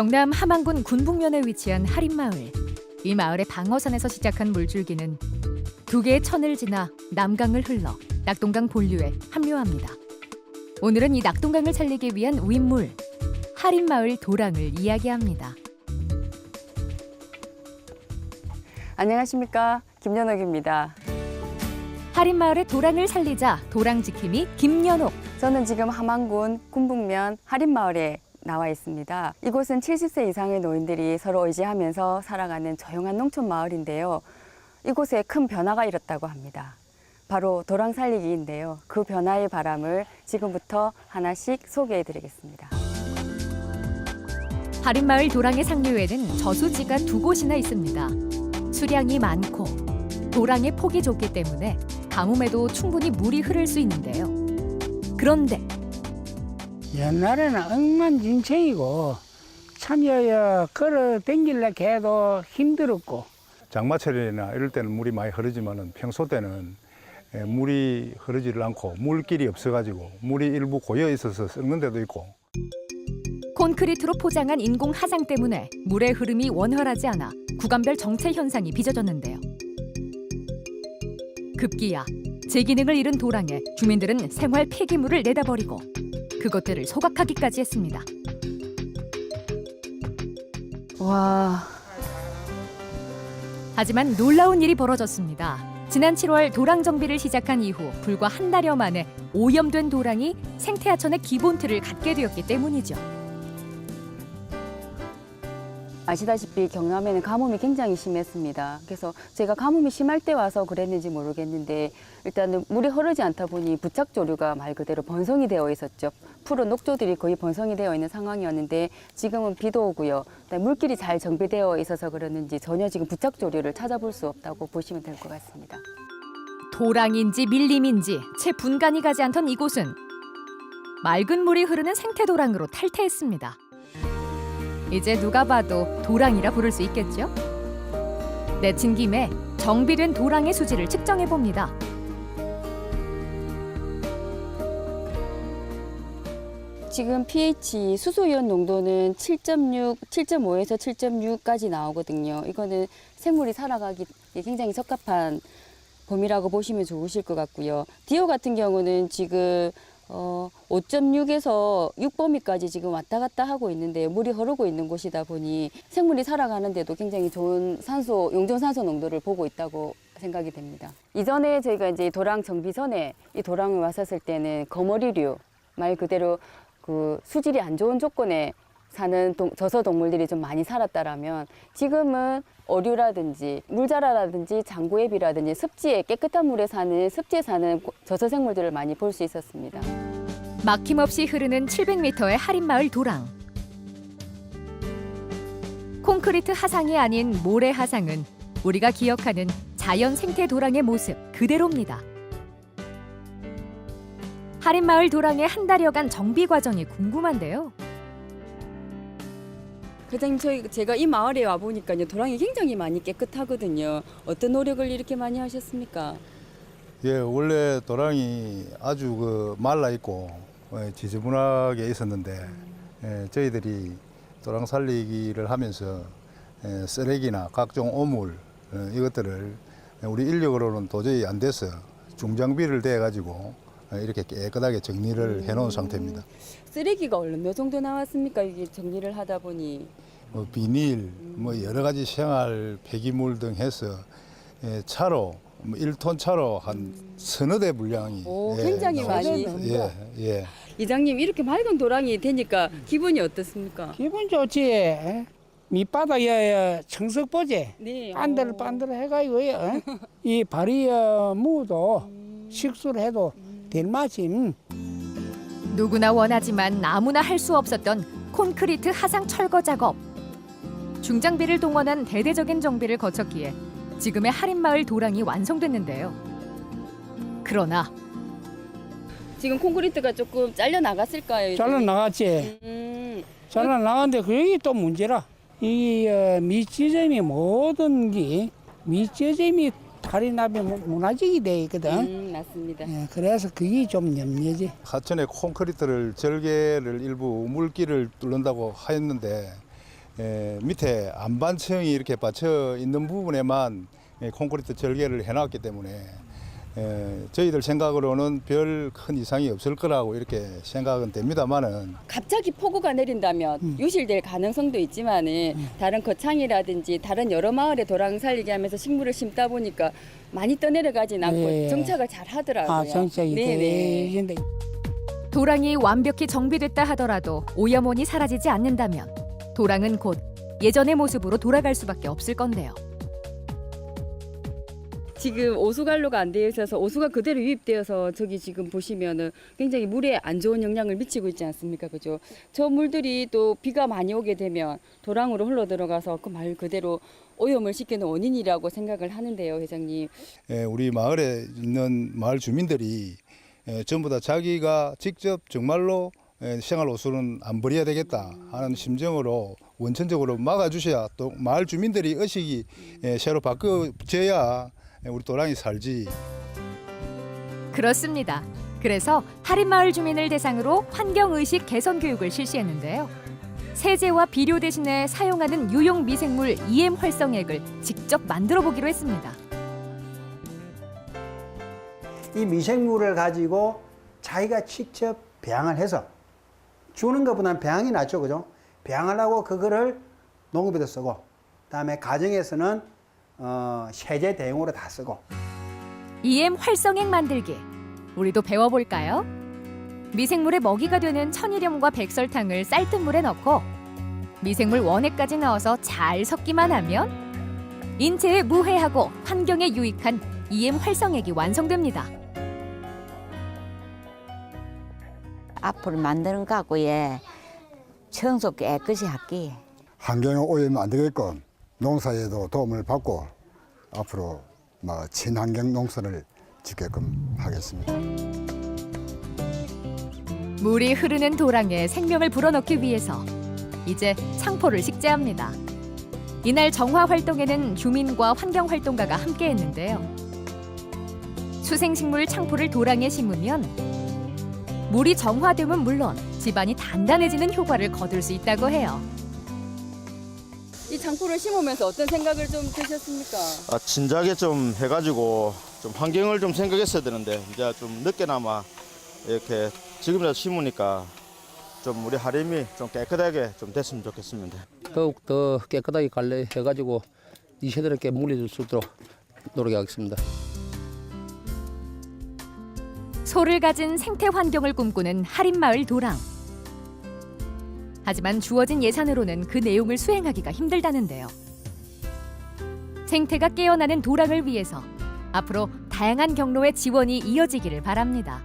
경남 함안군 군북면에 위치한 하림마을. 이 마을의 방어선에서 시작한 물줄기는 두 개의 천을 지나 남강을 흘러 낙동강 본류에 합류합니다. 오늘은 이 낙동강을 살리기 위한 윗물, 하림마을 도랑을 이야기합니다. 안녕하십니까, 김연옥입니다. 하림마을의 도랑을 살리자 도랑지킴이 김연옥. 저는 지금 함안군 군북면 하림마을에 나와 있습니다. 이곳은 70세 이상의 노인들이 서로 의지하면서 살아가는 조용한 농촌 마을인데요. 이곳에 큰 변화가 일었다고 합니다. 바로 도랑 살리기인데요. 그 변화의 바람을 지금부터 하나씩 소개해드리겠습니다. 하림마을 도랑의 상류에는 저수지가 두 곳이나 있습니다. 수량이 많고 도랑의 폭이 좁기 때문에 가뭄에도 충분히 물이 흐를 수 있는데요. 그런데 옛날에는 엉망진창이고 참여야 걸어 댕길래 해도 힘들었고, 장마철이나 이럴 때는 물이 많이 흐르지만은 평소 때는 물이 흐르지를 않고 물길이 없어가지고 물이 일부 고여 있어서 썩는 데도 있고. 콘크리트로 포장한 인공 하상 때문에 물의 흐름이 원활하지 않아 구간별 정체 현상이 빚어졌는데요. 급기야 제기능을 잃은 도랑에 주민들은 생활 폐기물을 내다버리고 그것들을 소각하기까지 했습니다. 와, 하지만 놀라운 일이 벌어졌습니다. 지난 7월 도랑 정비를 시작한 이후 불과 한 달여 만에 오염된 도랑이 생태하천의 기본 틀을 갖게 되었기 때문이죠. 아시다시피 경남에는 가뭄이 굉장히 심했습니다. 그래서 제가 가뭄이 심할 때 와서 그랬는지 모르겠는데 일단은 물이 흐르지 않다 보니 부착조류가 말 그대로 번성이 되어 있었죠. 푸른 녹조들이 거의 번성이 되어 있는 상황이었는데 지금은 비도 오고요. 물길이 잘 정비되어 있어서 그러는지 전혀 지금 부착조류를 찾아볼 수 없다고 보시면 될 것 같습니다. 도랑인지 밀림인지 채 분간이 가지 않던 이곳은 맑은 물이 흐르는 생태도랑으로 탈퇴했습니다. 이제 누가 봐도 도랑이라 부를 수 있겠죠? 내친 김에 정비된 도랑의 수질을 측정해 봅니다. 지금 pH 수소이온 농도는 7.6, 7.5에서 7.6까지 나오거든요. 이거는 생물이 살아가기 굉장히 적합한 범위라고 보시면 좋으실 것 같고요. 디오 같은 경우는 지금 5.6에서 6범위까지 지금 왔다 갔다 하고 있는데 물이 흐르고 있는 곳이다 보니 생물이 살아가는데도 굉장히 좋은 산소, 용존산소 농도를 보고 있다고 생각이 됩니다. 이전에 저희가 이제 도랑 정비 전에 이 도랑을 왔었을 때는 거머리류, 말 그대로 그 수질이 안 좋은 조건에 사는 저서 동물들이 좀 많이 살았다라면 지금은 어류라든지 물자라라든지 장구애비라든지 습지에 깨끗한 물에 사는 습지에 사는 저서 생물들을 많이 볼 수 있었습니다. 막힘없이 흐르는 700m의 하림마을 도랑. 콘크리트 하상이 아닌 모래 하상은 우리가 기억하는 자연 생태 도랑의 모습 그대로입니다. 하림마을 도랑의 한 달여간 정비 과정이 궁금한데요. 회장님, 제가 이 마을에 와 보니까요, 도랑이 굉장히 많이 깨끗하거든요. 어떤 노력을 이렇게 많이 하셨습니까? 예, 원래 도랑이 아주 말라 있고 지저분하게 있었는데 저희들이 도랑 살리기를 하면서 쓰레기나 각종 오물 이것들을 우리 인력으로는 도저히 안 돼서 중장비를 대가지고 이렇게 깨끗하게 정리를 해놓은 상태입니다. 쓰레기가 어느 정도 나왔습니까? 이게 정리를 하다 보니. 비닐, 여러 가지 생활 폐기물 등 해서 차로 1톤 차로 한 서너 대 분량이 굉장히 많이. 예. 이장님, 이렇게 맑은 도랑이 되니까 기분이 어떻습니까? 기분 좋지. 밑바닥에 청석 보지. 네. 반들반들 해가지고 이 발이 무도 식수를 해도 될 맛임. 누구나 원하지만 아무나 할 수 없었던 콘크리트 하상 철거 작업. 중장비를 동원한 대대적인 정비를 거쳤기에 지금의 하림마을 도랑이 완성됐는데요. 그러나 지금 콘크리트가 조금 잘려 나갔을까요? 잘라 나갔지. 잘라 나갔는데 그게 또 문제라. 이 밑지점이 모든 게 밑지점이 다리 나비 무너지게 돼 있거든. 맞습니다. 예, 그래서 그게 좀 염려지. 하천에 콘크리트를 절개를 일부 물길을 뚫는다고 하였는데 밑에 안반층이 이렇게 받쳐 있는 부분에만 콘크리트 절개를 해놨기 때문에 저희들 생각으로는 별 큰 이상이 없을 거라고 이렇게 생각은 됩니다만은 갑자기 폭우가 내린다면 유실될 가능성도 있지만은 다른 거창이라든지 다른 여러 마을에 도랑 살리게 하면서 식물을 심다 보니까 많이 떠내려가진 않고 네. 정착을 잘 하더라고요. 아, 정착이 네네. 되는데 도랑이 완벽히 정비됐다 하더라도 오염원이 사라지지 않는다면 도랑은 곧 예전의 모습으로 돌아갈 수밖에 없을 건데요. 지금 오수관로가 안 되어 있어서 오수가 그대로 유입되어서 저기 지금 보시면은 굉장히 물에 안 좋은 영향을 미치고 있지 않습니까? 그죠? 저 물들이 또 비가 많이 오게 되면 도랑으로 흘러 들어가서 그 말 그대로 오염을 시키는 원인이라고 생각을 하는데요, 회장님. 우리 마을에 있는 마을 주민들이 전부 다 자기가 직접 정말로 생활 오수는 안 버려야 되겠다 하는 심정으로 원천적으로 막아주셔야 또 마을 주민들이 의식이 새로 바뀌어져야 우리 도랑이 살지. 그렇습니다. 그래서 할인마을 주민을 대상으로 환경의식 개선 교육을 실시했는데요. 세제와 비료 대신에 사용하는 유용 미생물 EM 활성액을 직접 만들어 보기로 했습니다. 이 미생물을 가지고 자기가 직접 배양을 해서 주는 것보다는 배양이 낫죠, 그죠? 배양을 하고 그거를 농업에도 쓰고, 그다음에 가정에서는 세제 대용으로 다 쓰고. EM 활성액 만들기. 우리도 배워볼까요? 미생물의 먹이가 되는 천일염과 백설탕을 쌀뜨물에 넣고 미생물 원액까지 넣어서 잘 섞기만 하면 인체에 무해하고 환경에 유익한 EM 활성액이 완성됩니다. 앞으로 만드는 가구에 청소 깨끗이 하기. 환경에 오염 안 되게끔 농사에도 도움을 받고 앞으로 친환경 농사를 짓게끔 하겠습니다. 물이 흐르는 도랑에 생명을 불어넣기 위해서 이제 창포를 식재합니다. 이날 정화 활동에는 주민과 환경활동가가 함께했는데요. 수생식물 창포를 도랑에 심으면 물이 정화되면 물론 집안이 단단해지는 효과를 거둘 수 있다고 해요. 이 창포를 심으면서 어떤 생각을 좀 드셨습니까? 진작에 좀 해가지고 좀 환경을 좀 생각했어야 되는데 이제 좀 늦게나마 이렇게 지금이라도 심으니까 좀 우리 하림이 좀 깨끗하게 좀 됐으면 좋겠습니다. 더욱 더 깨끗하게 관리해가지고 이 세대들께 물려줄 수 있도록 노력하겠습니다. 소를 가진 생태 환경을 꿈꾸는 할인마을 도랑. 하지만 주어진 예산으로는 그 내용을 수행하기가 힘들다는데요. 생태가 깨어나는 도랑을 위해서 앞으로 다양한 경로의 지원이 이어지기를 바랍니다.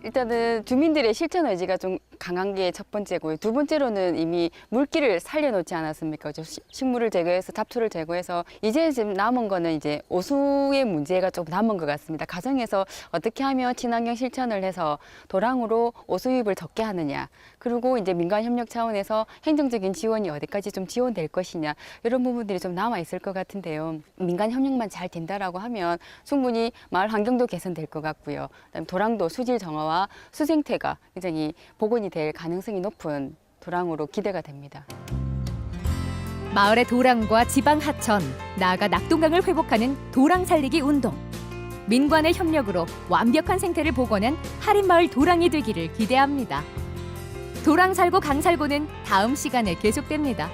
일단은 주민들의 실천 의지가 좀 강한 게 첫 번째고요. 두 번째로는 이미 물기를 살려놓지 않았습니까? 식물을 제거해서 잡초를 제거해서 이제 지금 남은 거는 이제 오수의 문제가 좀 남은 것 같습니다. 가정에서 어떻게 하면 친환경 실천을 해서 도랑으로 오수 유입을 적게 하느냐, 그리고 이제 민간 협력 차원에서 행정적인 지원이 어디까지 좀 지원될 것이냐, 이런 부분들이 좀 남아 있을 것 같은데요. 민간 협력만 잘 된다라고 하면 충분히 마을 환경도 개선될 것 같고요. 그다음에 도랑도 수질 정화와 수생태가 굉장히 복원이 될 가능성이 높은 도랑으로 기대가 됩니다. 마을의 도랑과 지방 하천, 나아가 낙동강을 회복하는 도랑 살리기 운동. 민관의 협력으로 완벽한 생태를 복원한 할인마을 도랑이 되기를 기대합니다. 도랑 살고 강 살고는 다음 시간에 계속됩니다.